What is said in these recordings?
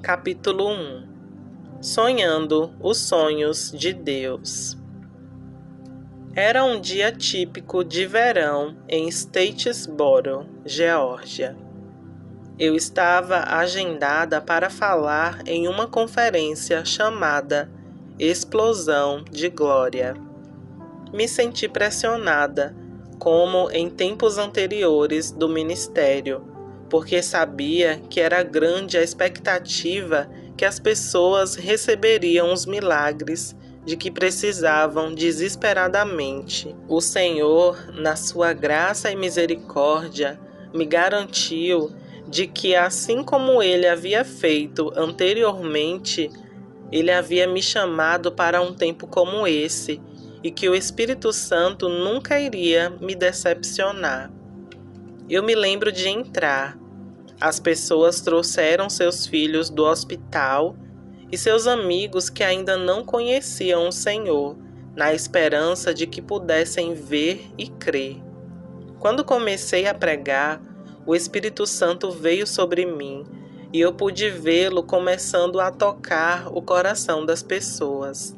Capítulo 1. Sonhando os sonhos de Deus. Era um dia típico de verão em Statesboro, Geórgia. Eu estava agendada para falar em uma conferência chamada Explosão de Glória. Me senti pressionada, como em tempos anteriores do ministério, porque sabia que era grande a expectativa que as pessoas receberiam os milagres de que precisavam desesperadamente. O Senhor, na sua graça e misericórdia, me garantiu de que, assim como Ele havia feito anteriormente, Ele havia me chamado para um tempo como esse, e que o Espírito Santo nunca iria me decepcionar. Eu me lembro de entrar. As pessoas trouxeram seus filhos do hospital e seus amigos que ainda não conheciam o Senhor, na esperança de que pudessem ver e crer. Quando comecei a pregar, o Espírito Santo veio sobre mim e eu pude vê-lo começando a tocar o coração das pessoas.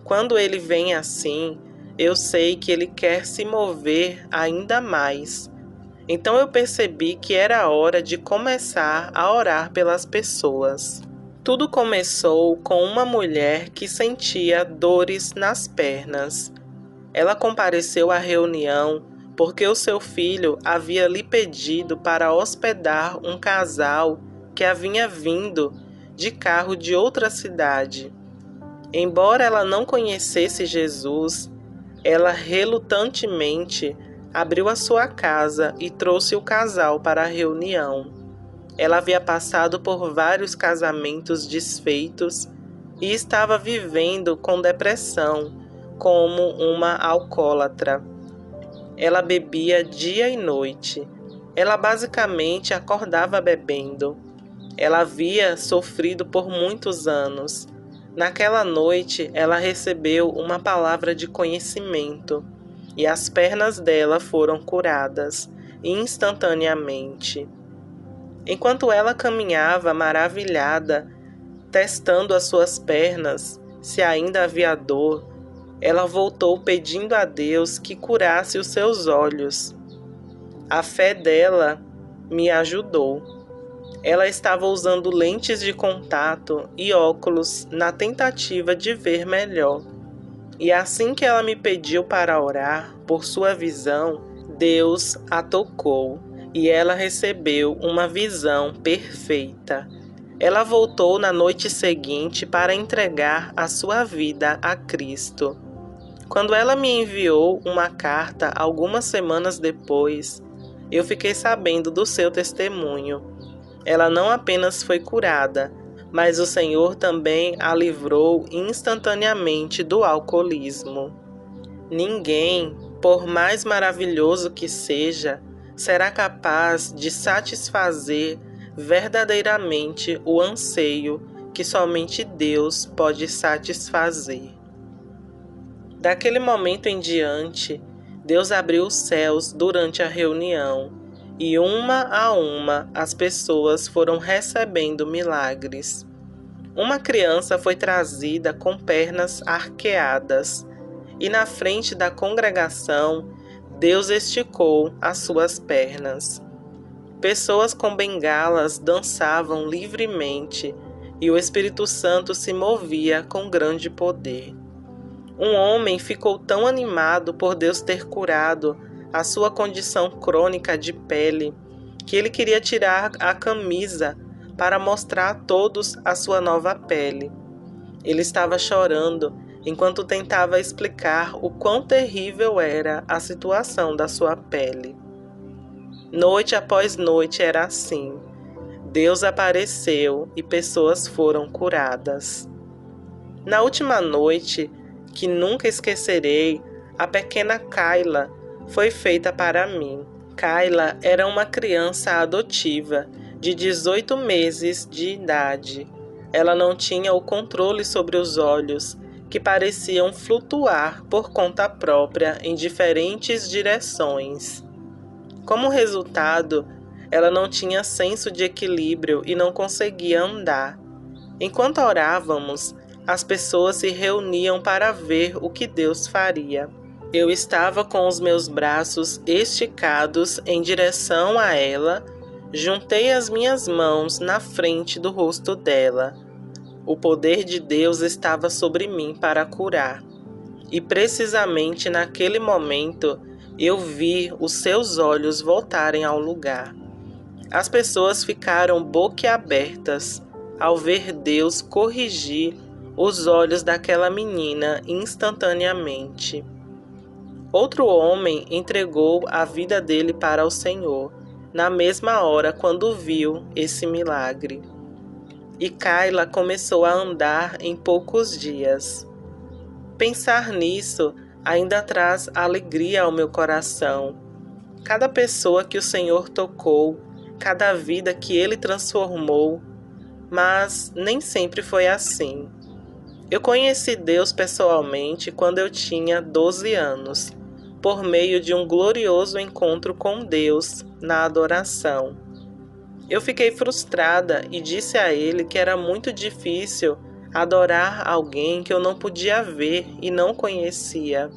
Quando ele vem assim, eu sei que ele quer se mover ainda mais. Então eu percebi que era hora de começar a orar pelas pessoas. Tudo começou com uma mulher que sentia dores nas pernas. Ela compareceu à reunião porque o seu filho havia lhe pedido para hospedar um casal que havia vindo de carro de outra cidade. Embora ela não conhecesse Jesus, ela relutantemente abriu a sua casa e trouxe o casal para a reunião. Ela havia passado por vários casamentos desfeitos e estava vivendo com depressão, como uma alcoólatra. Ela bebia dia e noite. Ela basicamente acordava bebendo. Ela havia sofrido por muitos anos. Naquela noite, ela recebeu uma palavra de conhecimento e as pernas dela foram curadas instantaneamente. Enquanto ela caminhava maravilhada, testando as suas pernas, se ainda havia dor, ela voltou pedindo a Deus que curasse os seus olhos. A fé dela me ajudou. Ela estava usando lentes de contato e óculos na tentativa de ver melhor. E assim que ela me pediu para orar por sua visão, Deus a tocou e ela recebeu uma visão perfeita. Ela voltou na noite seguinte para entregar a sua vida a Cristo. Quando ela me enviou uma carta algumas semanas depois, eu fiquei sabendo do seu testemunho. Ela não apenas foi curada, mas o Senhor também a livrou instantaneamente do alcoolismo. Ninguém, por mais maravilhoso que seja, será capaz de satisfazer verdadeiramente o anseio que somente Deus pode satisfazer. Daquele momento em diante, Deus abriu os céus durante a reunião, e uma a uma as pessoas foram recebendo milagres. Uma criança foi trazida com pernas arqueadas, e na frente da congregação, Deus esticou as suas pernas. Pessoas com bengalas dançavam livremente, e o Espírito Santo se movia com grande poder. Um homem ficou tão animado por Deus ter curado a sua condição crônica de pele, que ele queria tirar a camisa para mostrar a todos a sua nova pele. Ele estava chorando enquanto tentava explicar o quão terrível era a situação da sua pele. Noite após noite era assim. Deus apareceu e pessoas foram curadas. Na última noite, que nunca esquecerei, a pequena Kayla foi feita para mim. Kayla era uma criança adotiva de 18 meses de idade. Ela não tinha o controle sobre os olhos, que pareciam flutuar por conta própria em diferentes direções. Como resultado, ela não tinha senso de equilíbrio e não conseguia andar. Enquanto orávamos, as pessoas se reuniam para ver o que Deus faria. Eu estava com os meus braços esticados em direção a ela, juntei as minhas mãos na frente do rosto dela. O poder de Deus estava sobre mim para curar. E precisamente naquele momento, eu vi os seus olhos voltarem ao lugar. As pessoas ficaram boquiabertas ao ver Deus corrigir os olhos daquela menina instantaneamente. Outro homem entregou a vida dele para o Senhor, na mesma hora quando viu esse milagre. E Kayla começou a andar em poucos dias. Pensar nisso ainda traz alegria ao meu coração. Cada pessoa que o Senhor tocou, cada vida que Ele transformou, mas nem sempre foi assim. Eu conheci Deus pessoalmente quando eu tinha 12 anos, por meio de um glorioso encontro com Deus na adoração. Eu fiquei frustrada e disse a Ele que era muito difícil adorar alguém que eu não podia ver e não conhecia.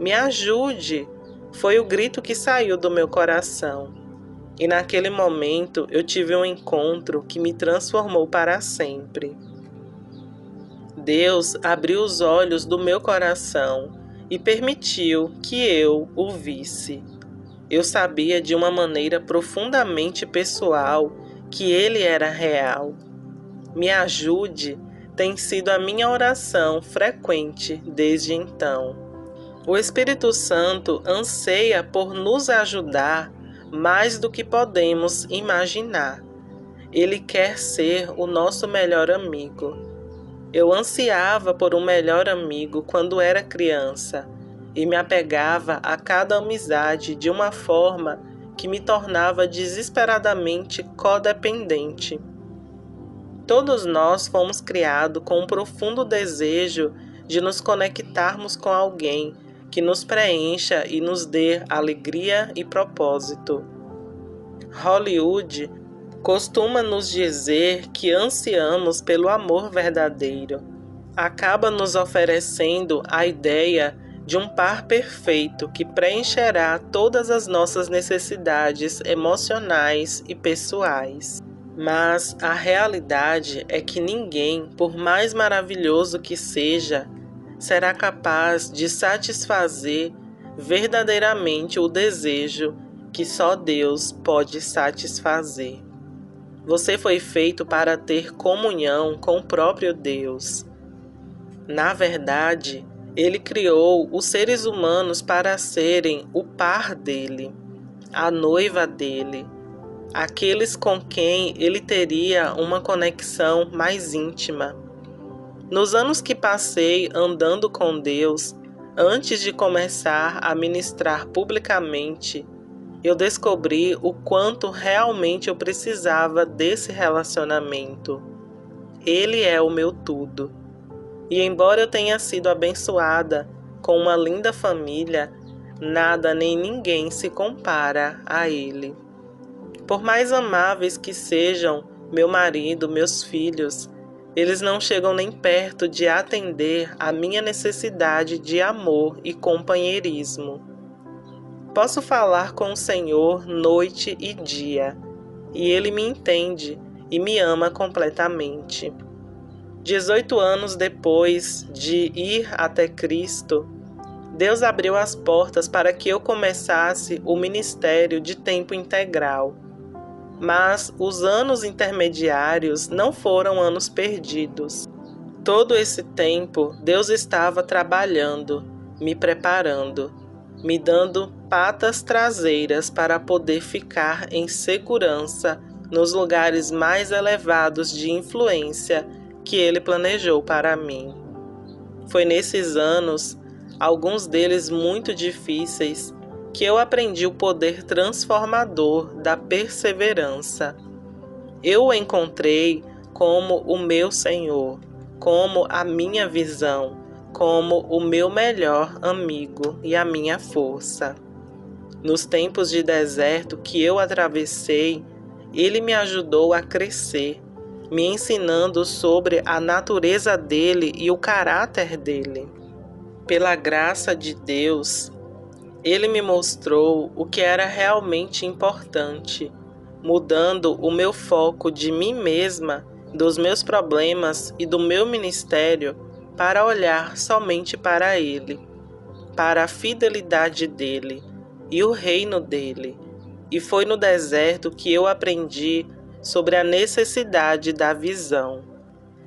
Me ajude! Foi o grito que saiu do meu coração. E naquele momento eu tive um encontro que me transformou para sempre. Deus abriu os olhos do meu coração e permitiu que eu o visse. Eu sabia de uma maneira profundamente pessoal que Ele era real. Me ajude tem sido a minha oração frequente desde então. O Espírito Santo anseia por nos ajudar mais do que podemos imaginar. Ele quer ser o nosso melhor amigo. Eu ansiava por um melhor amigo quando era criança e me apegava a cada amizade de uma forma que me tornava desesperadamente codependente. Todos nós fomos criados com um profundo desejo de nos conectarmos com alguém que nos preencha e nos dê alegria e propósito. Hollywood costuma nos dizer que ansiamos pelo amor verdadeiro. Acaba nos oferecendo a ideia de um par perfeito que preencherá todas as nossas necessidades emocionais e pessoais. Mas a realidade é que ninguém, por mais maravilhoso que seja, será capaz de satisfazer verdadeiramente o desejo que só Deus pode satisfazer. Você foi feito para ter comunhão com o próprio Deus. Na verdade, Ele criou os seres humanos para serem o par dele, a noiva dele, aqueles com quem Ele teria uma conexão mais íntima. Nos anos que passei andando com Deus, antes de começar a ministrar publicamente, eu descobri o quanto realmente eu precisava desse relacionamento. Ele é o meu tudo. E embora eu tenha sido abençoada com uma linda família, nada nem ninguém se compara a Ele. Por mais amáveis que sejam meu marido, meus filhos, eles não chegam nem perto de atender à minha necessidade de amor e companheirismo. Posso falar com o Senhor noite e dia, e Ele me entende e me ama completamente. 18 anos depois de ir até Cristo, Deus abriu as portas para que eu começasse o ministério de tempo integral. Mas os anos intermediários não foram anos perdidos. Todo esse tempo, Deus estava trabalhando, me preparando, me dando patas traseiras para poder ficar em segurança nos lugares mais elevados de influência que Ele planejou para mim. Foi nesses anos, alguns deles muito difíceis, que eu aprendi o poder transformador da perseverança. Eu o encontrei como o meu Senhor, como a minha visão, como o meu melhor amigo e a minha força. Nos tempos de deserto que eu atravessei, Ele me ajudou a crescer, me ensinando sobre a natureza dele e o caráter dele. Pela graça de Deus, ele me mostrou o que era realmente importante, mudando o meu foco de mim mesma, dos meus problemas e do meu ministério para olhar somente para ele, para a fidelidade dele e o reino dele. E foi no deserto que eu aprendi sobre a necessidade da visão.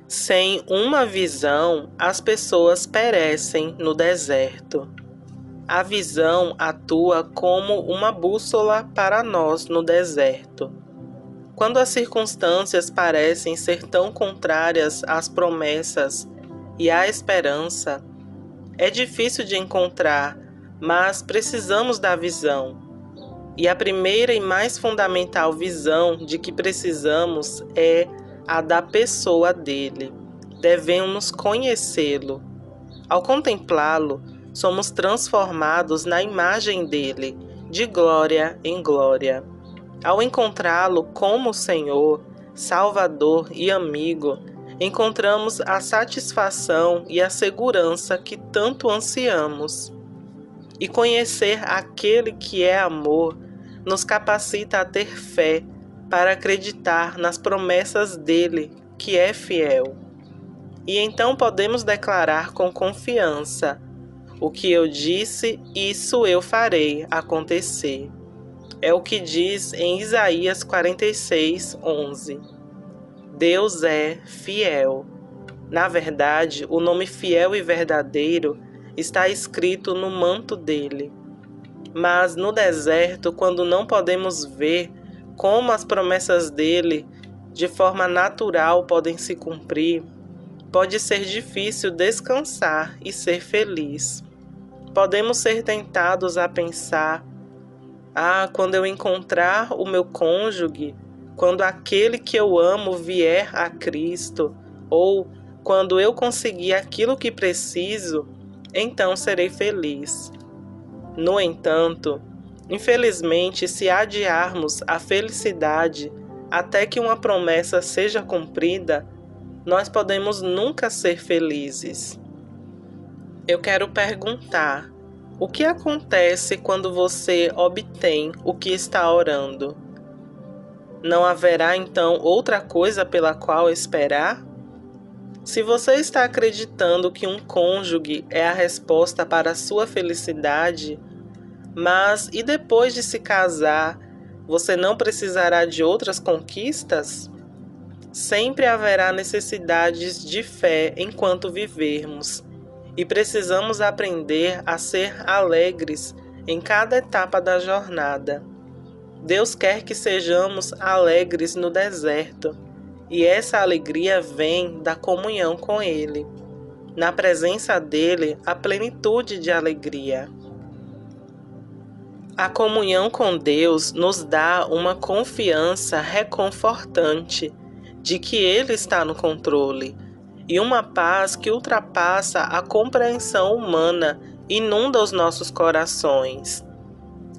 Sem uma visão, as pessoas perecem no deserto. A visão atua como uma bússola para nós no deserto. Quando as circunstâncias parecem ser tão contrárias às promessas e à esperança, é difícil de encontrar, mas precisamos da visão. E a primeira e mais fundamental visão de que precisamos é a da pessoa dele. Devemos conhecê-lo. Ao contemplá-lo, somos transformados na imagem dele, de glória em glória. Ao encontrá-lo como Senhor, Salvador e amigo, encontramos a satisfação e a segurança que tanto ansiamos. E conhecer aquele que é amor nos capacita a ter fé para acreditar nas promessas dele, que é fiel. E então podemos declarar com confiança: o que eu disse, isso eu farei acontecer. É o que diz em Isaías 46:11. Deus é fiel. Na verdade, o nome fiel e verdadeiro está escrito no manto dele. Mas no deserto, quando não podemos ver como as promessas dele de forma natural podem se cumprir, pode ser difícil descansar e ser feliz. Podemos ser tentados a pensar: quando eu encontrar o meu cônjuge, quando aquele que eu amo vier a Cristo, ou quando eu conseguir aquilo que preciso, então serei feliz. No entanto, infelizmente, se adiarmos a felicidade até que uma promessa seja cumprida, nós podemos nunca ser felizes. Eu quero perguntar: o que acontece quando você obtém o que está orando? Não haverá então outra coisa pela qual esperar? Se você está acreditando que um cônjuge é a resposta para a sua felicidade, mas e depois de se casar, você não precisará de outras conquistas? Sempre haverá necessidades de fé enquanto vivermos, e precisamos aprender a ser alegres em cada etapa da jornada. Deus quer que sejamos alegres no deserto, e essa alegria vem da comunhão com Ele. Na presença dele, a plenitude de alegria. A comunhão com Deus nos dá uma confiança reconfortante de que Ele está no controle, e uma paz que ultrapassa a compreensão humana inunda os nossos corações.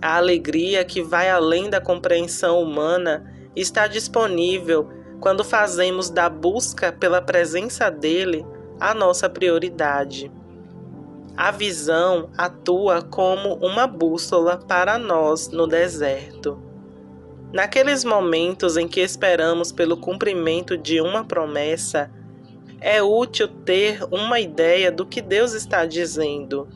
A alegria que vai além da compreensão humana está disponível quando fazemos da busca pela presença dele a nossa prioridade. A visão atua como uma bússola para nós no deserto. Naqueles momentos em que esperamos pelo cumprimento de uma promessa, é útil ter uma ideia do que Deus está dizendo.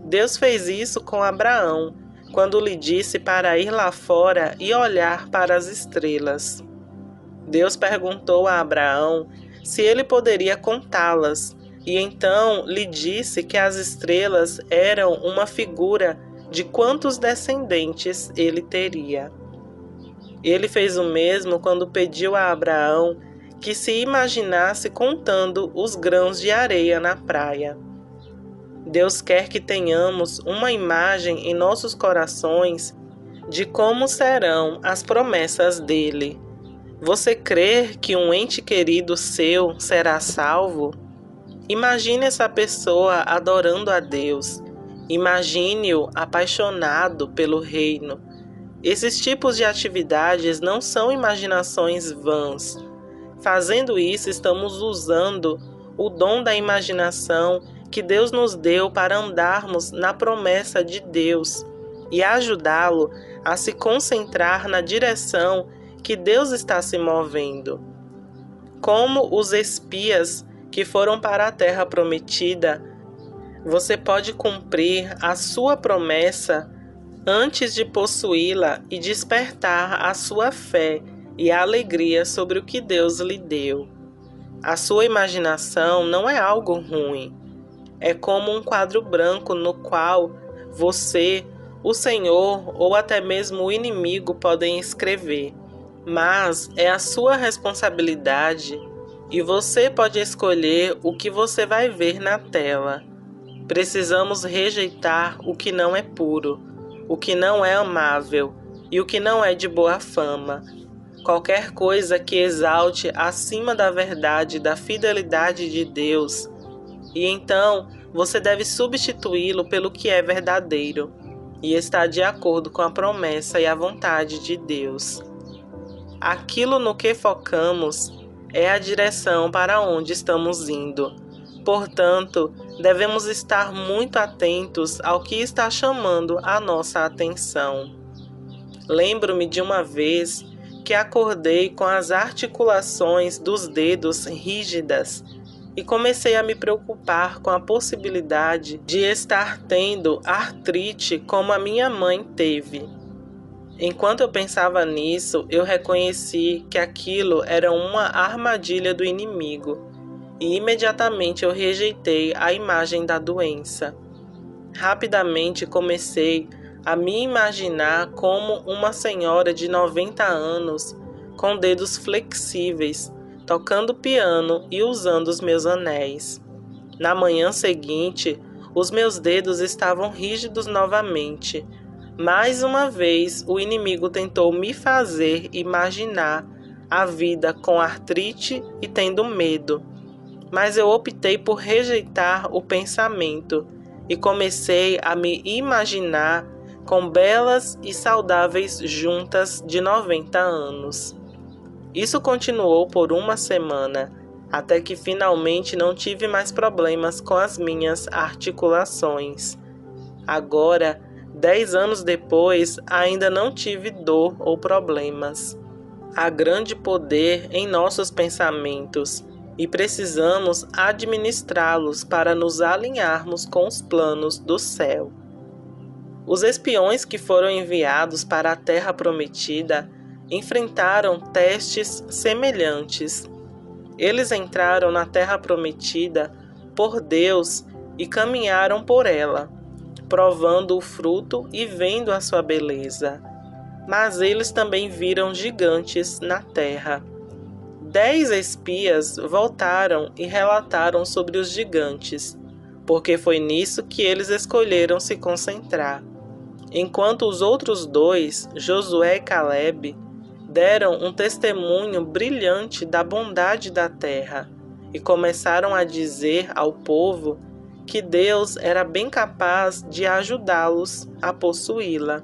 Deus fez isso com Abraão, quando lhe disse para ir lá fora e olhar para as estrelas. Deus perguntou a Abraão se ele poderia contá-las, e então lhe disse que as estrelas eram uma figura de quantos descendentes ele teria. Ele fez o mesmo quando pediu a Abraão que se imaginasse contando os grãos de areia na praia. Deus quer que tenhamos uma imagem em nossos corações de como serão as promessas dele. Você crê que um ente querido seu será salvo? Imagine essa pessoa adorando a Deus. Imagine-o apaixonado pelo reino. Esses tipos de atividades não são imaginações vãs. Fazendo isso, estamos usando o dom da imaginação que Deus nos deu para andarmos na promessa de Deus e ajudá-lo a se concentrar na direção que Deus está se movendo. Como os espias que foram para a terra prometida, você pode cumprir a sua promessa antes de possuí-la e despertar a sua fé e a alegria sobre o que Deus lhe deu. A sua imaginação não é algo ruim. É como um quadro branco no qual você, o Senhor ou até mesmo o inimigo podem escrever. Mas é a sua responsabilidade e você pode escolher o que você vai ver na tela. Precisamos rejeitar o que não é puro, o que não é amável e o que não é de boa fama. Qualquer coisa que exalte acima da verdade e da fidelidade de Deus. E então você deve substituí-lo pelo que é verdadeiro e está de acordo com a promessa e a vontade de Deus. Aquilo no que focamos é a direção para onde estamos indo. Portanto, devemos estar muito atentos ao que está chamando a nossa atenção. Lembro-me de uma vez que acordei com as articulações dos dedos rígidas e comecei a me preocupar com a possibilidade de estar tendo artrite como a minha mãe teve. Enquanto eu pensava nisso, eu reconheci que aquilo era uma armadilha do inimigo e imediatamente eu rejeitei a imagem da doença. Rapidamente comecei a me imaginar como uma senhora de 90 anos, com dedos flexíveis, tocando piano e usando os meus anéis. Na manhã seguinte, os meus dedos estavam rígidos novamente. Mais uma vez, o inimigo tentou me fazer imaginar a vida com artrite e tendo medo. Mas eu optei por rejeitar o pensamento e comecei a me imaginar com belas e saudáveis juntas de 90 anos. Isso continuou por uma semana, até que finalmente não tive mais problemas com as minhas articulações. Agora, 10 anos depois, ainda não tive dor ou problemas. Há grande poder em nossos pensamentos e precisamos administrá-los para nos alinharmos com os planos do céu. Os espiões que foram enviados para a Terra Prometida enfrentaram testes semelhantes. Eles entraram na Terra Prometida por Deus e caminharam por ela, provando o fruto e vendo a sua beleza. Mas eles também viram gigantes na terra. 10 espias voltaram e relataram sobre os gigantes, porque foi nisso que eles escolheram se concentrar. Enquanto os outros 2, Josué e Caleb, deram um testemunho brilhante da bondade da terra e começaram a dizer ao povo que Deus era bem capaz de ajudá-los a possuí-la.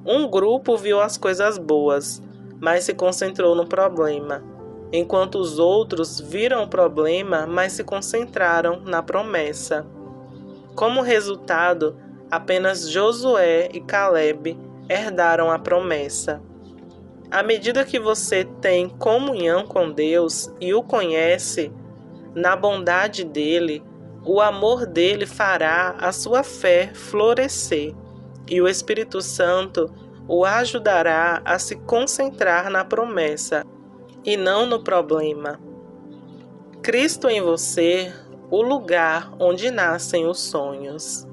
Um grupo viu as coisas boas, mas se concentrou no problema, enquanto os outros viram o problema, mas se concentraram na promessa. Como resultado, apenas Josué e Caleb herdaram a promessa. À medida que você tem comunhão com Deus e o conhece, na bondade dele, o amor dele fará a sua fé florescer e o Espírito Santo o ajudará a se concentrar na promessa e não no problema. Cristo em você, o lugar onde nascem os sonhos.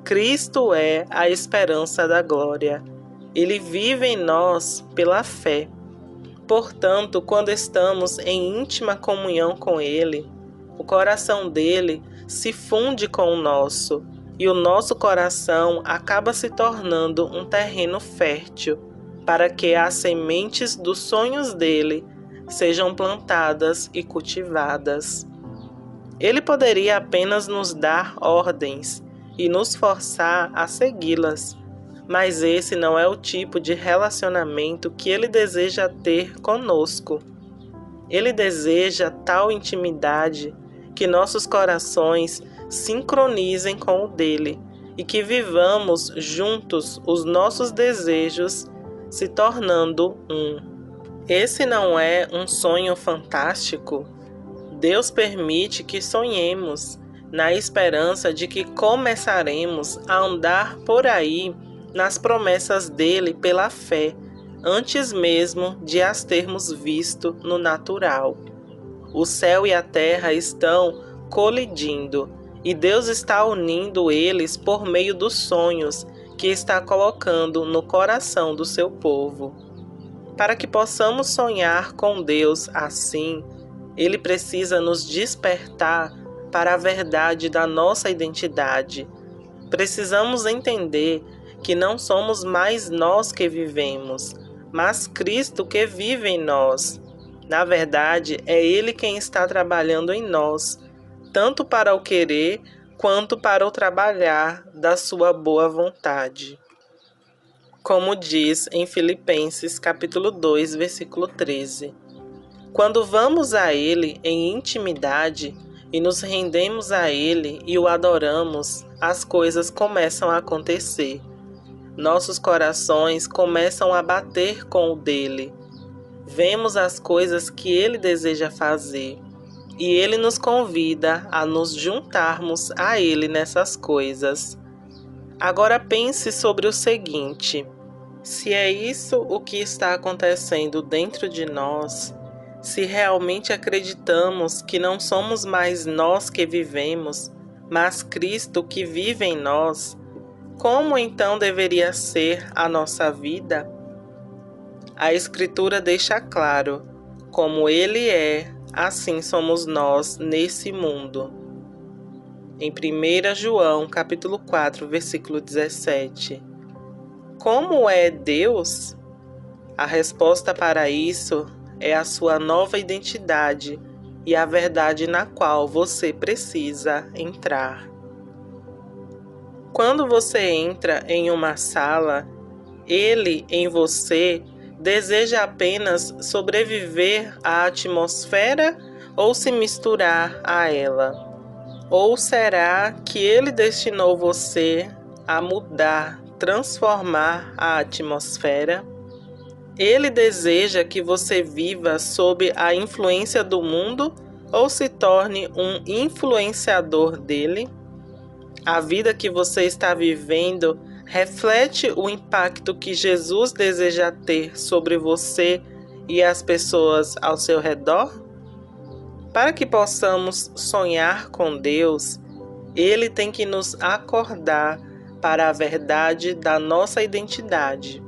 Cristo é a esperança da glória. Ele vive em nós pela fé. Portanto, quando estamos em íntima comunhão com Ele, o coração dele se funde com o nosso e o nosso coração acaba se tornando um terreno fértil para que as sementes dos sonhos dele sejam plantadas e cultivadas. Ele poderia apenas nos dar ordens e nos forçar a segui-las, mas esse não é o tipo de relacionamento que ele deseja ter conosco. Ele deseja tal intimidade que nossos corações sincronizem com o dele e que vivamos juntos os nossos desejos, se tornando um. Esse não é um sonho fantástico? Deus permite que sonhemos, na esperança de que começaremos a andar por aí nas promessas dele pela fé, antes mesmo de as termos visto no natural. O céu e a terra estão colidindo e Deus está unindo eles por meio dos sonhos que está colocando no coração do seu povo. Para que possamos sonhar com Deus assim, Ele precisa nos despertar para a verdade da nossa identidade. Precisamos entender que não somos mais nós que vivemos, mas Cristo que vive em nós. Na verdade, é Ele quem está trabalhando em nós, tanto para o querer quanto para o trabalhar da sua boa vontade. Como diz em Filipenses capítulo 2, versículo 13. Quando vamos a Ele em intimidade e nos rendemos a Ele e o adoramos, as coisas começam a acontecer. Nossos corações começam a bater com o dele. Vemos as coisas que Ele deseja fazer e Ele nos convida a nos juntarmos a Ele nessas coisas. Agora pense sobre o seguinte: se é isso o que está acontecendo dentro de nós, se realmente acreditamos que não somos mais nós que vivemos, mas Cristo que vive em nós, como então deveria ser a nossa vida? A Escritura deixa claro: como Ele é, assim somos nós nesse mundo. Em 1 João, capítulo 4, versículo 17. Como é Deus? A resposta para isso é a sua nova identidade e a verdade na qual você precisa entrar. Quando você entra em uma sala, Ele em você deseja apenas sobreviver à atmosfera ou se misturar a ela? Ou será que Ele destinou você a mudar, transformar a atmosfera? Ele deseja que você viva sob a influência do mundo ou se torne um influenciador dele? A vida que você está vivendo reflete o impacto que Jesus deseja ter sobre você e as pessoas ao seu redor? Para que possamos sonhar com Deus, Ele tem que nos acordar para a verdade da nossa identidade.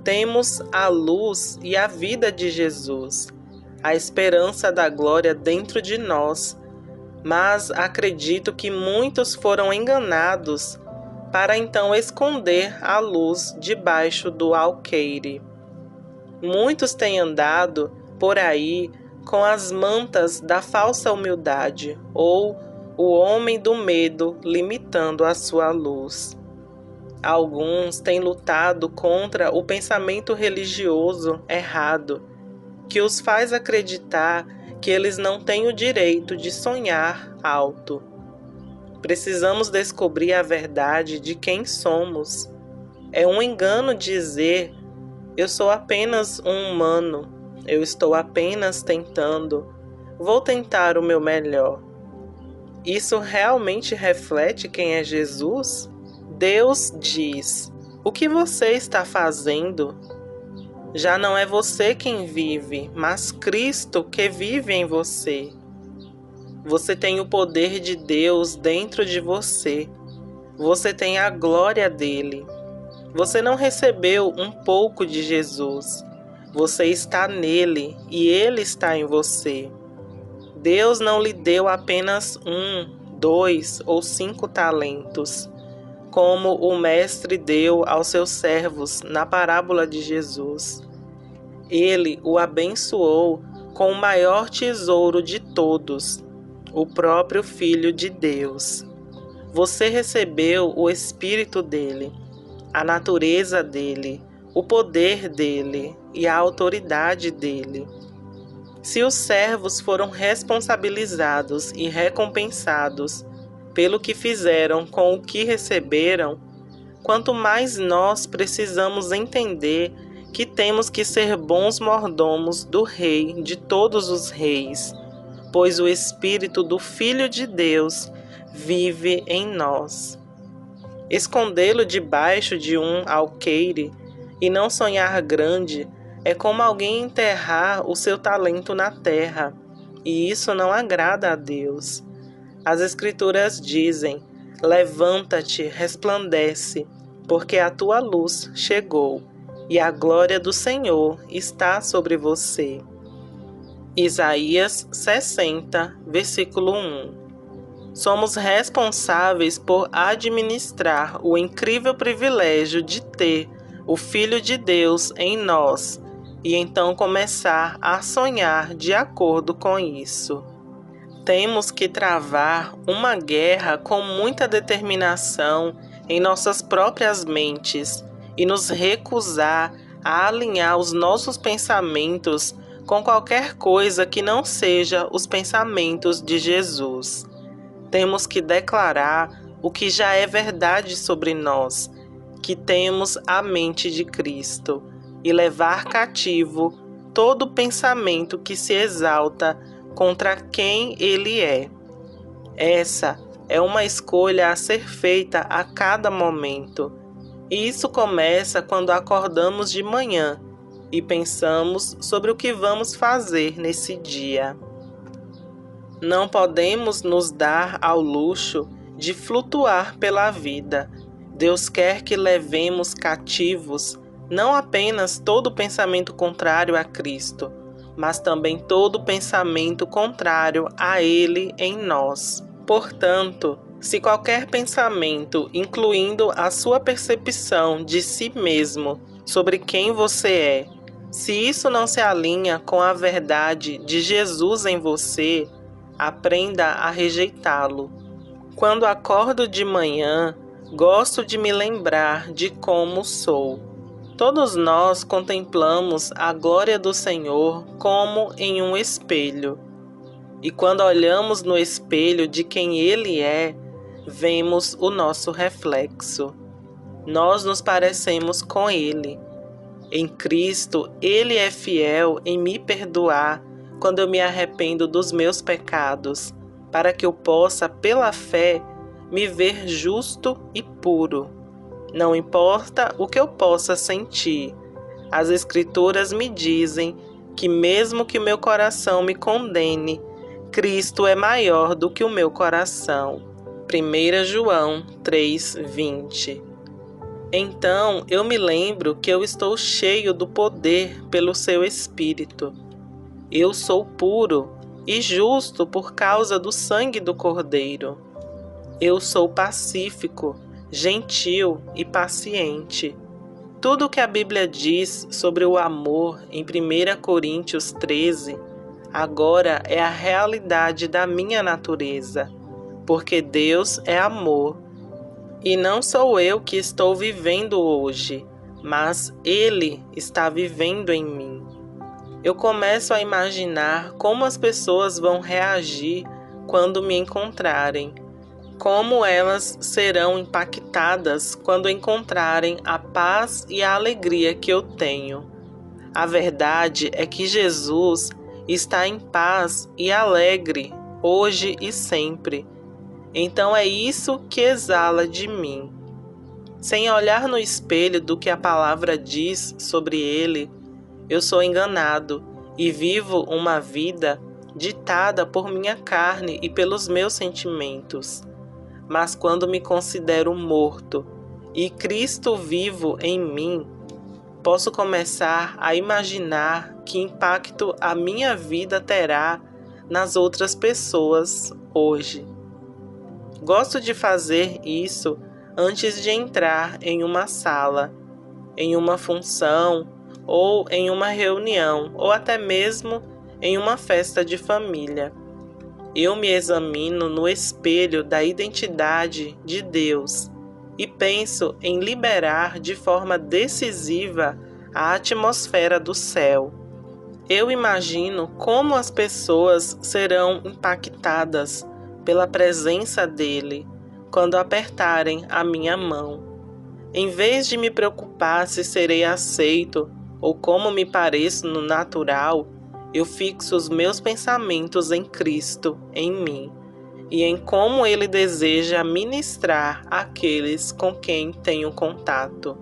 Temos a luz e a vida de Jesus, a esperança da glória dentro de nós, mas acredito que muitos foram enganados para então esconder a luz debaixo do alqueire. Muitos têm andado por aí com as mantas da falsa humildade ou o homem do medo limitando a sua luz. Alguns têm lutado contra o pensamento religioso errado, que os faz acreditar que eles não têm o direito de sonhar alto. Precisamos descobrir a verdade de quem somos. É um engano dizer: eu sou apenas um humano, eu estou apenas tentando, vou tentar o meu melhor. Isso realmente reflete quem é Jesus? Deus diz: o que você está fazendo? Já não é você quem vive, mas Cristo que vive em você. Você tem o poder de Deus dentro de você. Você tem a glória dele. Você não recebeu um pouco de Jesus. Você está nele e ele está em você. Deus não lhe deu apenas 1, 2 ou 5 talentos, como o Mestre deu aos seus servos na parábola de Jesus. Ele o abençoou com o maior tesouro de todos, o próprio Filho de Deus. Você recebeu o Espírito dele, a natureza dele, o poder dele e a autoridade dele. Se os servos foram responsabilizados e recompensados pelo que fizeram com o que receberam, quanto mais nós precisamos entender que temos que ser bons mordomos do Rei de todos os reis, pois o Espírito do Filho de Deus vive em nós. Escondê-lo debaixo de um alqueire e não sonhar grande é como alguém enterrar o seu talento na terra, e isso não agrada a Deus. As Escrituras dizem: levanta-te, resplandece, porque a tua luz chegou, e a glória do Senhor está sobre você. Isaías 60, versículo 1. Somos responsáveis por administrar o incrível privilégio de ter o Filho de Deus em nós e então começar a sonhar de acordo com isso. Temos que travar uma guerra com muita determinação em nossas próprias mentes e nos recusar a alinhar os nossos pensamentos com qualquer coisa que não seja os pensamentos de Jesus. Temos que declarar o que já é verdade sobre nós, que temos a mente de Cristo, e levar cativo todo pensamento que se exalta contra quem Ele é. Essa é uma escolha a ser feita a cada momento, e isso começa quando acordamos de manhã e pensamos sobre o que vamos fazer nesse dia. Não podemos nos dar ao luxo de flutuar pela vida. Deus quer que levemos cativos não apenas todo pensamento contrário a Cristo, mas também todo pensamento contrário a Ele em nós. Portanto, se qualquer pensamento, incluindo a sua percepção de si mesmo sobre quem você é, se isso não se alinha com a verdade de Jesus em você, aprenda a rejeitá-lo. Quando acordo de manhã, gosto de me lembrar de como sou. Todos nós contemplamos a glória do Senhor como em um espelho. E quando olhamos no espelho de quem Ele é, vemos o nosso reflexo. Nós nos parecemos com Ele. Em Cristo, Ele é fiel em me perdoar quando eu me arrependo dos meus pecados, para que eu possa, pela fé, me ver justo e puro. Não importa o que eu possa sentir, as Escrituras me dizem que mesmo que o meu coração me condene, Cristo é maior do que o meu coração. 1 João 3:20. Então eu me lembro que eu estou cheio do poder pelo seu Espírito. Eu sou puro e justo por causa do sangue do Cordeiro. Eu sou pacífico, gentil e paciente. Tudo o que a Bíblia diz sobre o amor em 1 Coríntios 13, agora é a realidade da minha natureza, porque Deus é amor. E não sou eu que estou vivendo hoje, mas Ele está vivendo em mim. Eu começo a imaginar como as pessoas vão reagir quando me encontrarem, como elas serão impactadas quando encontrarem a paz e a alegria que eu tenho. A verdade é que Jesus está em paz e alegre, hoje e sempre. Então é isso que exala de mim. Sem olhar no espelho do que a palavra diz sobre Ele, eu sou enganado e vivo uma vida ditada por minha carne e pelos meus sentimentos. Mas quando me considero morto e Cristo vivo em mim, posso começar a imaginar que impacto a minha vida terá nas outras pessoas hoje. Gosto de fazer isso antes de entrar em uma sala, em uma função, ou em uma reunião, ou até mesmo em uma festa de família. Eu me examino no espelho da identidade de Deus e penso em liberar de forma decisiva a atmosfera do céu. Eu imagino como as pessoas serão impactadas pela presença dele quando apertarem a minha mão. Em vez de me preocupar se serei aceito ou como me pareço no natural, eu fixo os meus pensamentos em Cristo, em mim, e em como Ele deseja ministrar àqueles com quem tenho contato.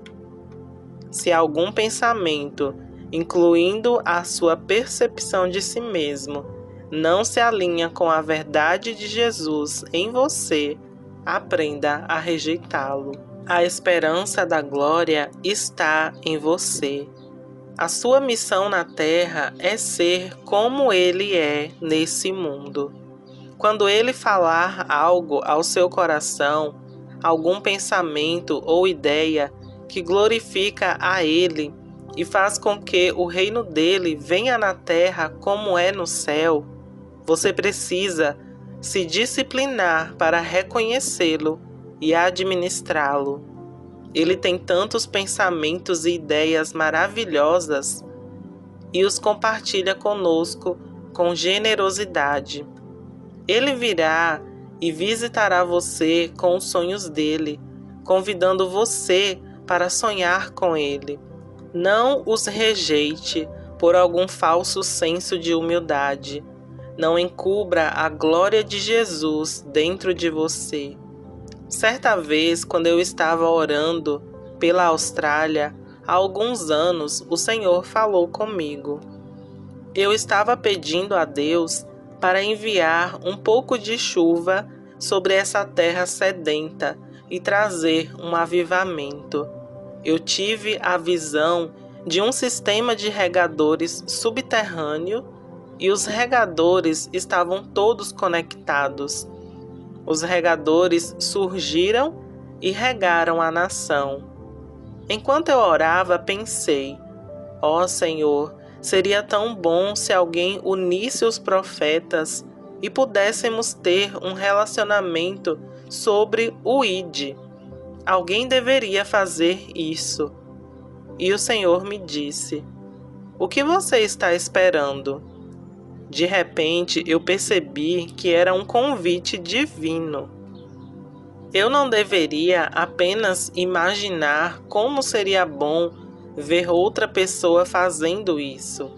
Se algum pensamento, incluindo a sua percepção de si mesmo, não se alinha com a verdade de Jesus em você, aprenda a rejeitá-lo. A esperança da glória está em você. A sua missão na Terra é ser como Ele é nesse mundo. Quando Ele falar algo ao seu coração, algum pensamento ou ideia que glorifica a Ele e faz com que o reino dele venha na Terra como é no céu, você precisa se disciplinar para reconhecê-lo e administrá-lo. Ele tem tantos pensamentos e ideias maravilhosas e os compartilha conosco com generosidade. Ele virá e visitará você com os sonhos dele, convidando você para sonhar com ele. Não os rejeite por algum falso senso de humildade. Não encubra a glória de Jesus dentro de você. Certa vez, quando eu estava orando pela Austrália, há alguns anos, o Senhor falou comigo. Eu estava pedindo a Deus para enviar um pouco de chuva sobre essa terra sedenta e trazer um avivamento. Eu tive a visão de um sistema de regadores subterrâneo e os regadores estavam todos conectados. Os regadores surgiram e regaram a nação. Enquanto eu orava, pensei: ó Senhor, seria tão bom se alguém unisse os profetas e pudéssemos ter um relacionamento sobre o ID. Alguém deveria fazer isso. E o Senhor me disse: o que você está esperando? De repente, eu percebi que era um convite divino. Eu não deveria apenas imaginar como seria bom ver outra pessoa fazendo isso.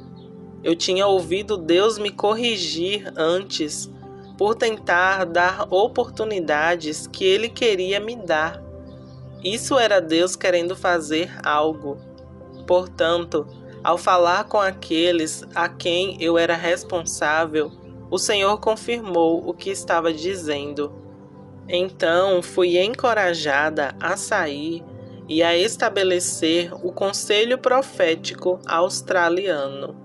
Eu tinha ouvido Deus me corrigir antes por tentar dar oportunidades que Ele queria me dar. Isso era Deus querendo fazer algo. Portanto, ao falar com aqueles a quem eu era responsável, o Senhor confirmou o que estava dizendo. Então fui encorajada a sair e a estabelecer o Conselho Profético Australiano.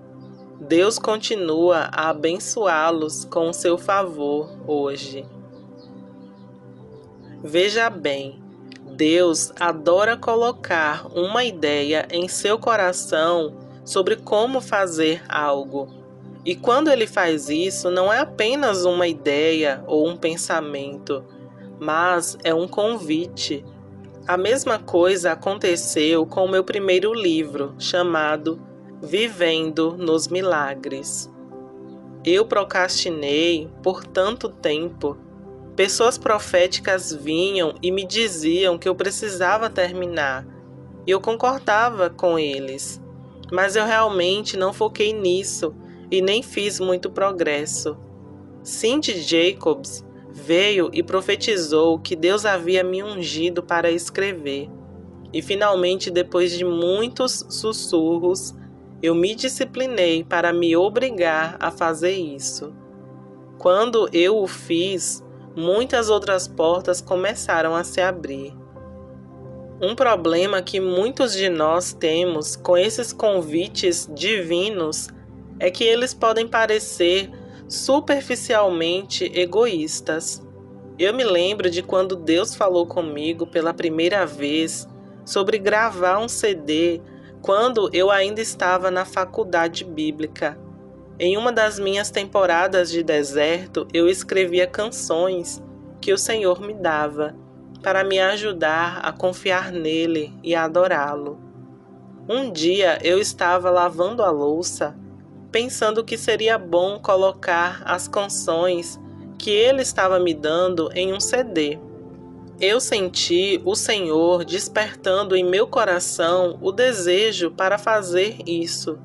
Deus continua a abençoá-los com o seu favor hoje. Veja bem, Deus adora colocar uma ideia em seu coração sobre como fazer algo. E quando Ele faz isso, não é apenas uma ideia ou um pensamento, mas é um convite. A mesma coisa aconteceu com o meu primeiro livro, chamado Vivendo nos Milagres. Eu procrastinei por tanto tempo. Pessoas proféticas vinham e me diziam que eu precisava terminar. E eu concordava com eles. Mas eu realmente não foquei nisso e nem fiz muito progresso. Cindy Jacobs veio e profetizou que Deus havia me ungido para escrever. E finalmente, depois de muitos sussurros, eu me disciplinei para me obrigar a fazer isso. Quando eu o fiz, muitas outras portas começaram a se abrir. Um problema que muitos de nós temos com esses convites divinos é que eles podem parecer superficialmente egoístas. Eu me lembro de quando Deus falou comigo pela primeira vez sobre gravar um CD quando eu ainda estava na faculdade bíblica. Em uma das minhas temporadas de deserto, eu escrevia canções que o Senhor me dava para me ajudar a confiar nele e a adorá-lo. Um dia eu estava lavando a louça, pensando que seria bom colocar as canções que ele estava me dando em um CD. Eu senti o Senhor despertando em meu coração o desejo para fazer isso.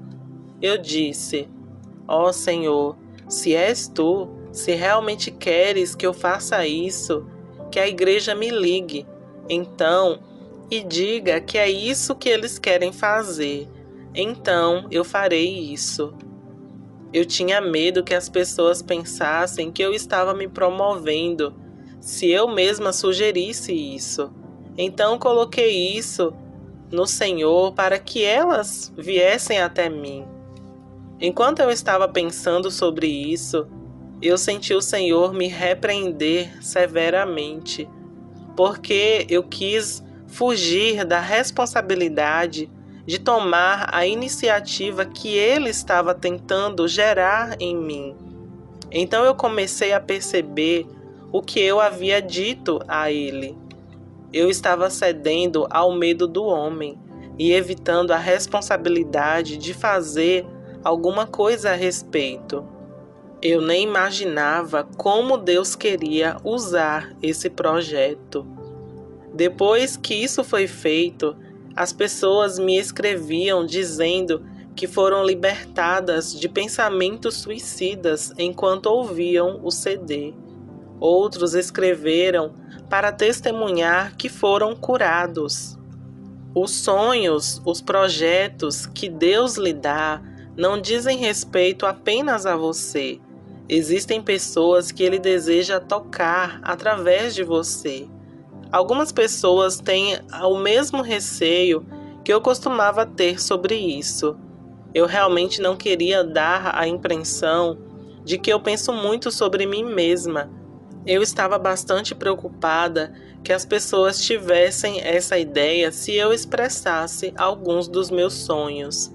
Eu disse: ó Senhor, se és tu, se realmente queres que eu faça isso, que a igreja me ligue, então, e diga que é isso que eles querem fazer. Então eu farei isso. Eu tinha medo que as pessoas pensassem que eu estava me promovendo, se eu mesma sugerisse isso. Então coloquei isso no Senhor para que elas viessem até mim. Enquanto eu estava pensando sobre isso, eu senti o Senhor me repreender severamente, porque eu quis fugir da responsabilidade de tomar a iniciativa que ele estava tentando gerar em mim. Então eu comecei a perceber o que eu havia dito a ele. Eu estava cedendo ao medo do homem e evitando a responsabilidade de fazer alguma coisa a respeito. Eu nem imaginava como Deus queria usar esse projeto. Depois que isso foi feito, as pessoas me escreviam dizendo que foram libertadas de pensamentos suicidas enquanto ouviam o CD. Outros escreveram para testemunhar que foram curados. Os sonhos, os projetos que Deus lhe dá não dizem respeito apenas a você. Existem pessoas que Ele deseja tocar através de você. Algumas pessoas têm o mesmo receio que eu costumava ter sobre isso. Eu realmente não queria dar a impressão de que eu penso muito sobre mim mesma. Eu estava bastante preocupada que as pessoas tivessem essa ideia se eu expressasse alguns dos meus sonhos.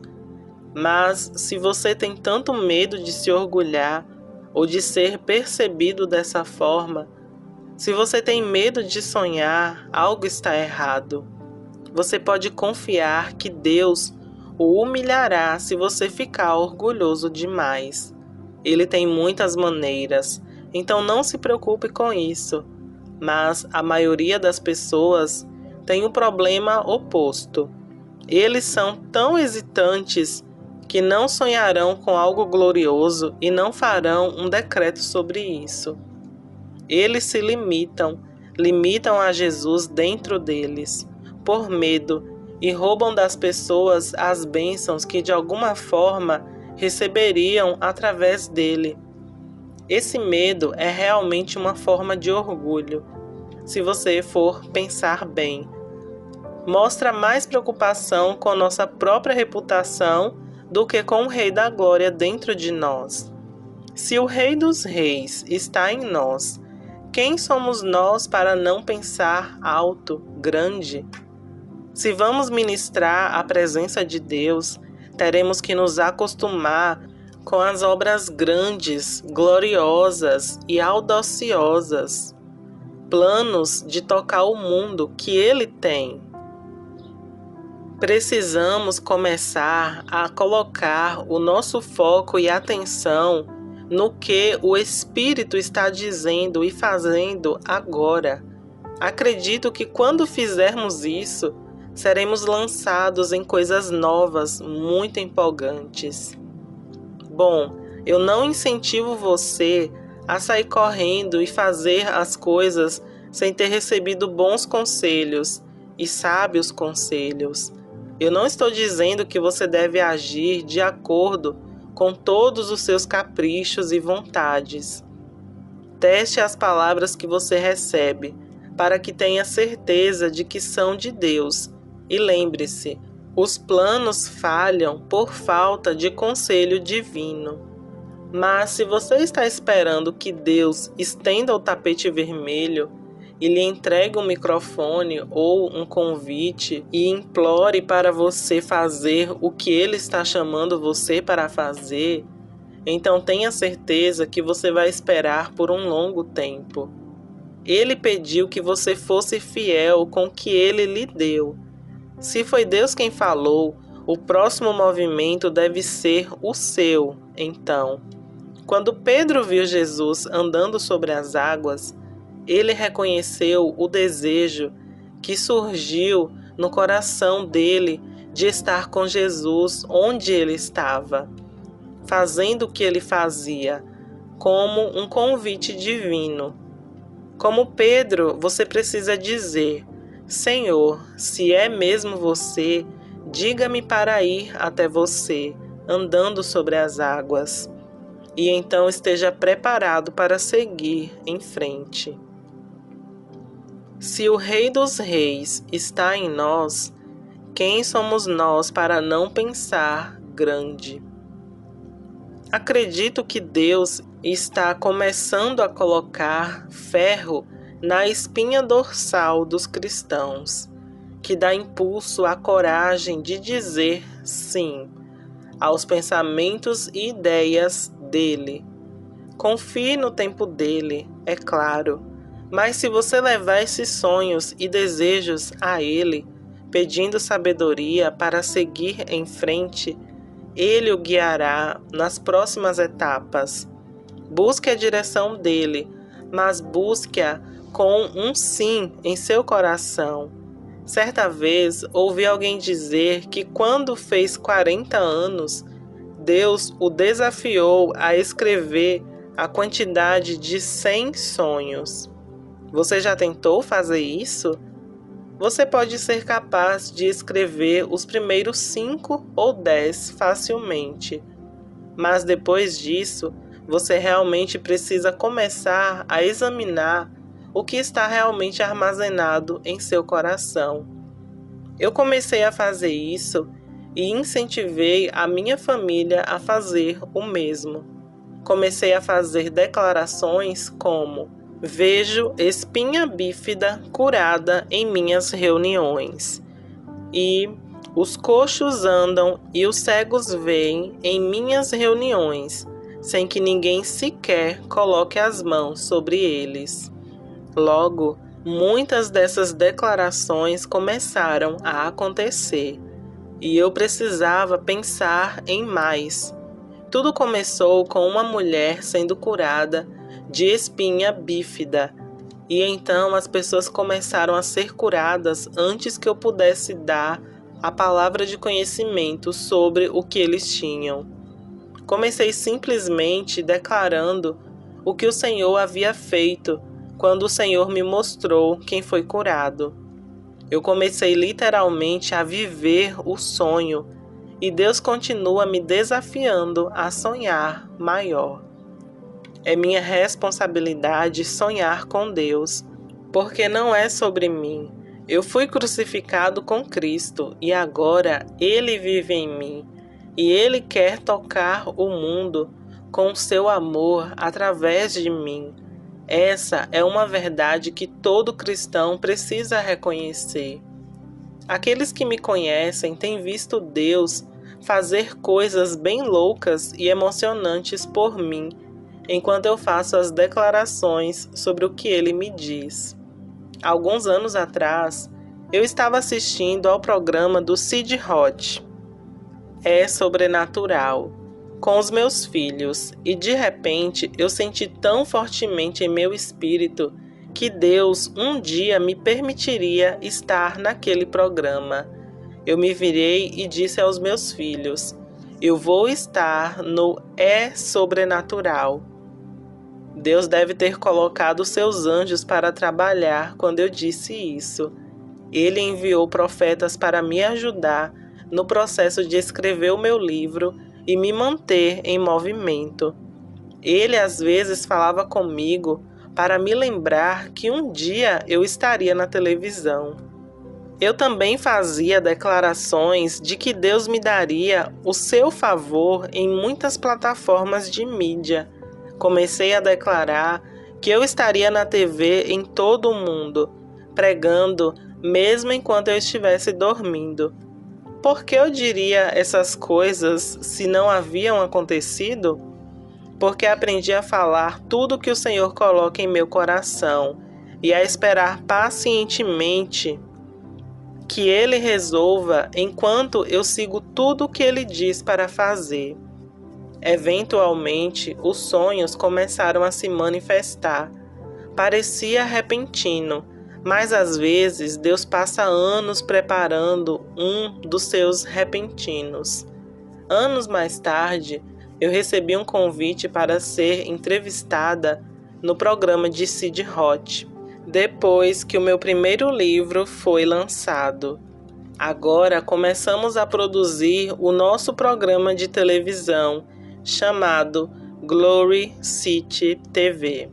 Mas se você tem tanto medo de se orgulhar ou de ser percebido dessa forma, se você tem medo de sonhar, algo está errado. Você pode confiar que Deus o humilhará se você ficar orgulhoso demais. Ele tem muitas maneiras, então não se preocupe com isso. Mas a maioria das pessoas tem o problema oposto. Eles são tão hesitantes que não sonharão com algo glorioso e não farão um decreto sobre isso. Eles se limitam a Jesus dentro deles, por medo, e roubam das pessoas as bênçãos que de alguma forma receberiam através dele. Esse medo é realmente uma forma de orgulho, se você for pensar bem. Mostra mais preocupação com nossa própria reputação do que com o Rei da Glória dentro de nós. Se o Rei dos Reis está em nós, quem somos nós para não pensar alto, grande? Se vamos ministrar a presença de Deus, teremos que nos acostumar com as obras grandes, gloriosas e audaciosas, planos de tocar o mundo que Ele tem. Precisamos começar a colocar o nosso foco e atenção no que o Espírito está dizendo e fazendo agora. Acredito que quando fizermos isso, seremos lançados em coisas novas, muito empolgantes. Bom, eu não incentivo você a sair correndo e fazer as coisas sem ter recebido bons conselhos e sábios conselhos. Eu não estou dizendo que você deve agir de acordo com todos os seus caprichos e vontades. Teste as palavras que você recebe, para que tenha certeza de que são de Deus. E lembre-se, os planos falham por falta de conselho divino. Mas se você está esperando que Deus estenda o tapete vermelho e lhe entregue um microfone ou um convite e implore para você fazer o que Ele está chamando você para fazer, então tenha certeza que você vai esperar por um longo tempo. Ele pediu que você fosse fiel com o que Ele lhe deu. Se foi Deus quem falou, O próximo movimento deve ser o seu, então. Quando Pedro viu Jesus andando sobre as águas, ele reconheceu o desejo que surgiu no coração dele de estar com Jesus onde ele estava, fazendo o que ele fazia, como um convite divino. Como Pedro, você precisa dizer: Senhor, se é mesmo você, diga-me para ir até você, andando sobre as águas. E então esteja preparado para seguir em frente. Se o Rei dos Reis está em nós, quem somos nós para não pensar grande? Acredito que Deus está começando a colocar ferro na espinha dorsal dos cristãos, que dá impulso à coragem de dizer sim aos pensamentos e ideias dele. Confie no tempo dele, é claro, mas se você levar esses sonhos e desejos a ele, pedindo sabedoria para seguir em frente, ele o guiará nas próximas etapas. Busque a direção dele, mas busque-a com um sim em seu coração. Certa vez ouvi alguém dizer que quando fez 40 anos, Deus o desafiou a escrever a quantidade de 100 sonhos. Você já tentou fazer isso? Você pode ser capaz de escrever os primeiros 5 ou 10 facilmente, mas depois disso, você realmente precisa começar a examinar o que está realmente armazenado em seu coração. Eu comecei a fazer isso e incentivei a minha família a fazer o mesmo. Comecei a fazer declarações como: vejo espinha bífida curada em minhas reuniões. E os coxos andam e os cegos veem em minhas reuniões, sem que ninguém sequer coloque as mãos sobre eles. Logo, muitas dessas declarações começaram a acontecer, e eu precisava pensar em mais. Tudo começou com uma mulher sendo curada de espinha bífida, e então as pessoas começaram a ser curadas antes que eu pudesse dar a palavra de conhecimento sobre o que eles tinham. Comecei simplesmente declarando o que o Senhor havia feito quando o Senhor me mostrou quem foi curado. Eu comecei literalmente a viver o sonho, e Deus continua me desafiando a sonhar maior. É minha responsabilidade sonhar com Deus, porque não é sobre mim. Eu fui crucificado com Cristo e agora Ele vive em mim. E Ele quer tocar o mundo com o seu amor através de mim. Essa é uma verdade que todo cristão precisa reconhecer. Aqueles que me conhecem têm visto Deus fazer coisas bem loucas e emocionantes por mim, enquanto eu faço as declarações sobre o que Ele me diz. Alguns anos atrás, eu estava assistindo ao programa do Sid Roth, É Sobrenatural, com os meus filhos, e de repente eu senti tão fortemente em meu espírito que Deus um dia me permitiria estar naquele programa. Eu me virei e disse aos meus filhos: eu vou estar no É Sobrenatural. Deus deve ter colocado seus anjos para trabalhar quando eu disse isso. Ele enviou profetas para me ajudar no processo de escrever o meu livro e me manter em movimento. Ele às vezes falava comigo para me lembrar que um dia eu estaria na televisão. Eu também fazia declarações de que Deus me daria o seu favor em muitas plataformas de mídia. Comecei a declarar que eu estaria na TV em todo o mundo, pregando mesmo enquanto eu estivesse dormindo. Por que eu diria essas coisas se não haviam acontecido? Porque aprendi a falar tudo que o Senhor coloca em meu coração e a esperar pacientemente Que Ele resolva enquanto eu sigo tudo o que Ele diz para fazer. Eventualmente, os sonhos começaram a se manifestar. Parecia repentino, mas às vezes Deus passa anos preparando um dos seus repentinos. Anos mais tarde, eu recebi um convite para ser entrevistada no programa de Sid Roth, depois que o meu primeiro livro foi lançado. Agora começamos a produzir o nosso programa de televisão, chamado Glory City TV.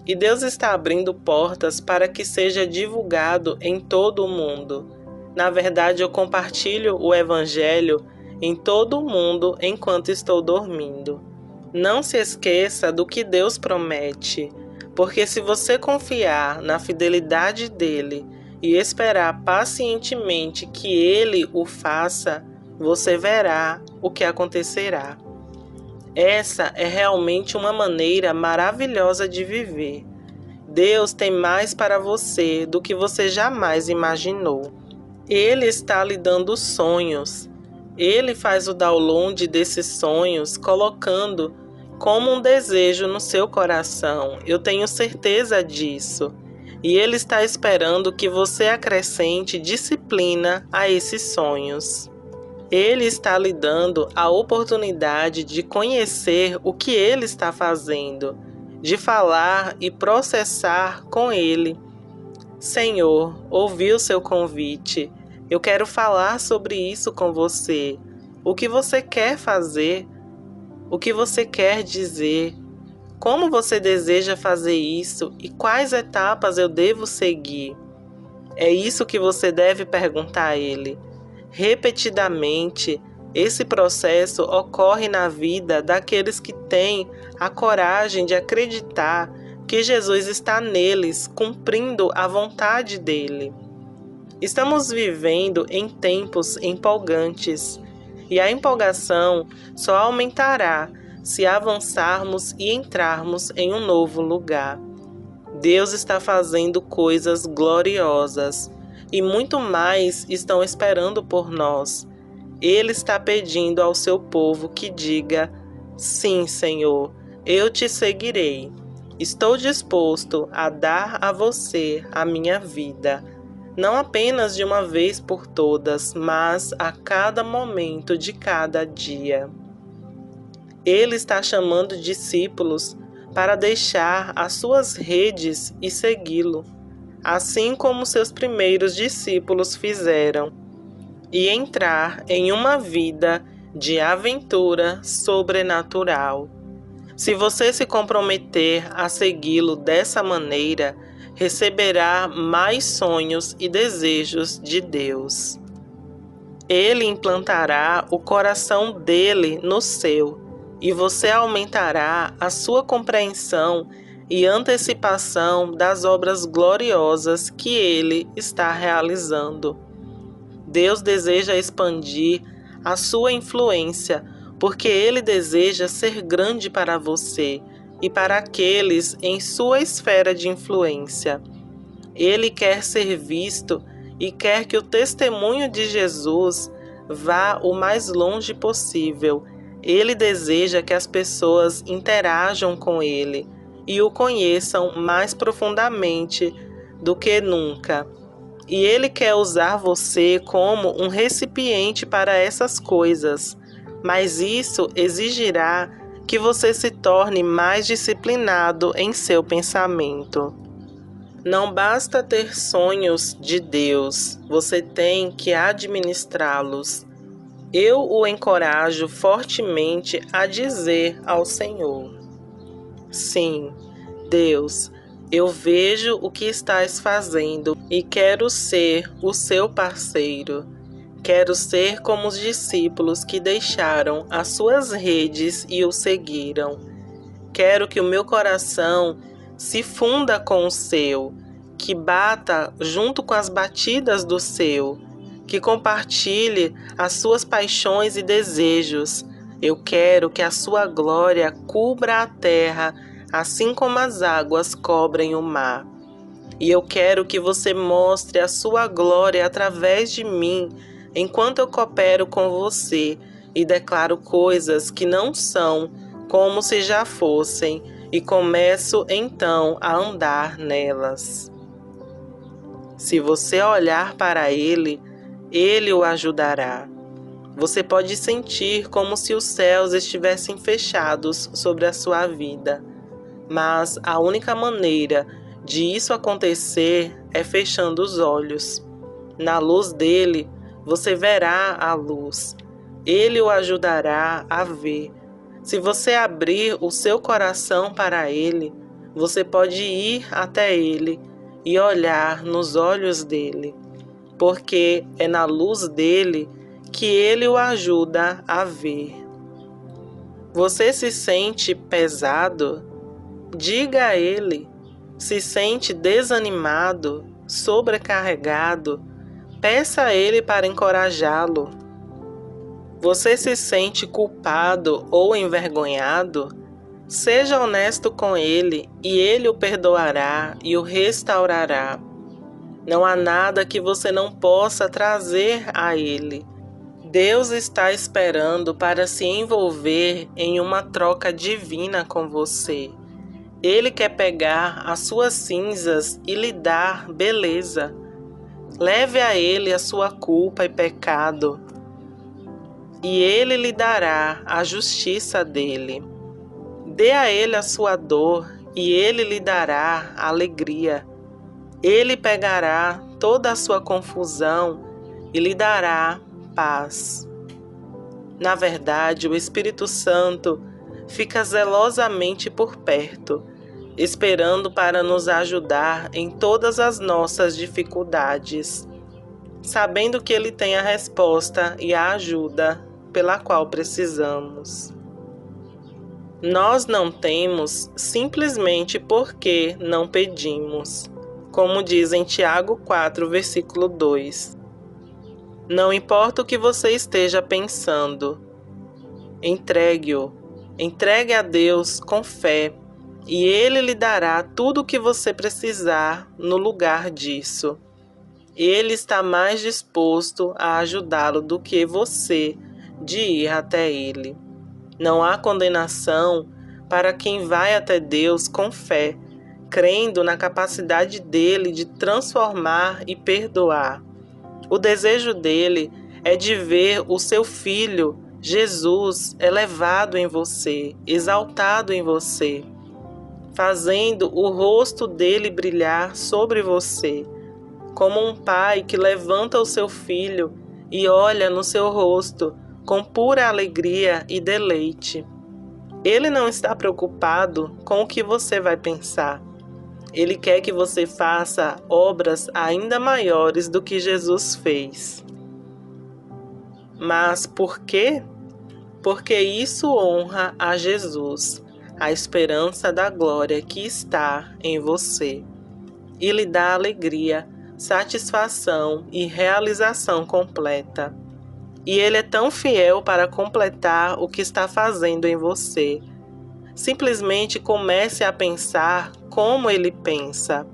E Deus está abrindo portas para que seja divulgado em todo o mundo. Na verdade, eu compartilho o Evangelho em todo o mundo enquanto estou dormindo. Não se esqueça do que Deus promete, porque se você confiar na fidelidade dele e esperar pacientemente que ele o faça, você verá o que acontecerá. Essa é realmente uma maneira maravilhosa de viver. Deus tem mais para você do que você jamais imaginou. Ele está lhe dando sonhos. Ele faz o download desses sonhos, colocando como um desejo no seu coração. Eu tenho certeza disso. E Ele está esperando que você acrescente disciplina a esses sonhos. Ele está lhe dando a oportunidade de conhecer o que Ele está fazendo, de falar e processar com Ele. Senhor, ouvi o seu convite. Eu quero falar sobre isso com você. O que você quer fazer? O que você quer dizer? Como você deseja fazer isso e quais etapas eu devo seguir? É isso que você deve perguntar a Ele. Repetidamente, esse processo ocorre na vida daqueles que têm a coragem de acreditar que Jesus está neles, cumprindo a vontade dele. Estamos vivendo em tempos empolgantes, e a empolgação só aumentará se avançarmos e entrarmos em um novo lugar. Deus está fazendo coisas gloriosas, e muito mais estão esperando por nós. Ele está pedindo ao seu povo que diga: sim, Senhor, eu te seguirei. Estou disposto a dar a você a minha vida, não apenas de uma vez por todas, mas a cada momento de cada dia. Ele está chamando discípulos para deixar as suas redes e segui-lo, assim como seus primeiros discípulos fizeram, e entrar em uma vida de aventura sobrenatural. Se você se comprometer a segui-lo dessa maneira, receberá mais sonhos e desejos de Deus. Ele implantará o coração dele no seu, e você aumentará a sua compreensão e antecipação das obras gloriosas que ele está realizando. Deus deseja expandir a sua influência, porque ele deseja ser grande para você e para aqueles em sua esfera de influência. Ele quer ser visto e quer que o testemunho de Jesus vá o mais longe possível. Ele deseja que as pessoas interajam com ele e o conheçam mais profundamente do que nunca. E ele quer usar você como um recipiente para essas coisas, mas isso exigirá que você se torne mais disciplinado em seu pensamento. Não basta ter sonhos de Deus, você tem que administrá-los. Eu o encorajo fortemente a dizer ao Senhor: sim, Deus, eu vejo o que estás fazendo e quero ser o seu parceiro. Quero ser como os discípulos que deixaram as suas redes e o seguiram. Quero que o meu coração se funda com o seu, que bata junto com as batidas do seu, que compartilhe as suas paixões e desejos. Eu quero que a sua glória cubra a terra, assim como as águas cobrem o mar. E eu quero que você mostre a sua glória através de mim, enquanto eu coopero com você e declaro coisas que não são como se já fossem, e começo então a andar nelas. Se você olhar para Ele, Ele o ajudará. Você pode sentir como se os céus estivessem fechados sobre a sua vida, mas a única maneira de isso acontecer é fechando os olhos. Na luz dele, você verá a luz. Ele o ajudará a ver. Se você abrir o seu coração para ele, você pode ir até ele e olhar nos olhos dele, porque é na luz dele que ele o ajuda a ver. Você se sente pesado? Diga a ele. Se sente desanimado, sobrecarregado? Peça a ele para encorajá-lo. Você se sente culpado ou envergonhado? Seja honesto com ele e ele o perdoará e o restaurará. Não há nada que você não possa trazer a ele. Deus está esperando para se envolver em uma troca divina com você. Ele quer pegar as suas cinzas e lhe dar beleza. Leve a ele a sua culpa e pecado, e ele lhe dará a justiça dele. Dê a ele a sua dor, e ele lhe dará a alegria. Ele pegará toda a sua confusão e lhe dará paz. Na verdade, o Espírito Santo fica zelosamente por perto, esperando para nos ajudar em todas as nossas dificuldades, sabendo que Ele tem a resposta e a ajuda pela qual precisamos. Nós não temos simplesmente porque não pedimos, como diz em Tiago 4, versículo 2. Não importa o que você esteja pensando, entregue-o, entregue a Deus com fé, e Ele lhe dará tudo o que você precisar no lugar disso. Ele está mais disposto a ajudá-lo do que você de ir até Ele. Não há condenação para quem vai até Deus com fé, crendo na capacidade dele de transformar e perdoar. O desejo dele é de ver o seu Filho, Jesus, elevado em você, exaltado em você, fazendo o rosto dele brilhar sobre você, como um pai que levanta o seu filho e olha no seu rosto com pura alegria e deleite. Ele não está preocupado com o que você vai pensar. Ele quer que você faça obras ainda maiores do que Jesus fez. Mas por quê? Porque isso honra a Jesus, a esperança da glória que está em você, e lhe dá alegria, satisfação e realização completa. E Ele é tão fiel para completar o que está fazendo em você. Simplesmente comece a pensar como Ele pensa.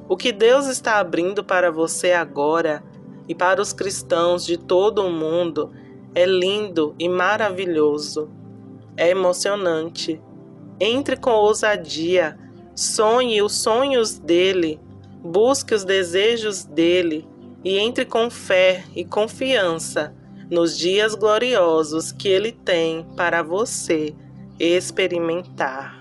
O que Deus está abrindo para você agora e para os cristãos de todo o mundo é lindo e maravilhoso. É emocionante. Entre com ousadia, sonhe os sonhos dele, busque os desejos dele e entre com fé e confiança nos dias gloriosos que ele tem para você experimentar.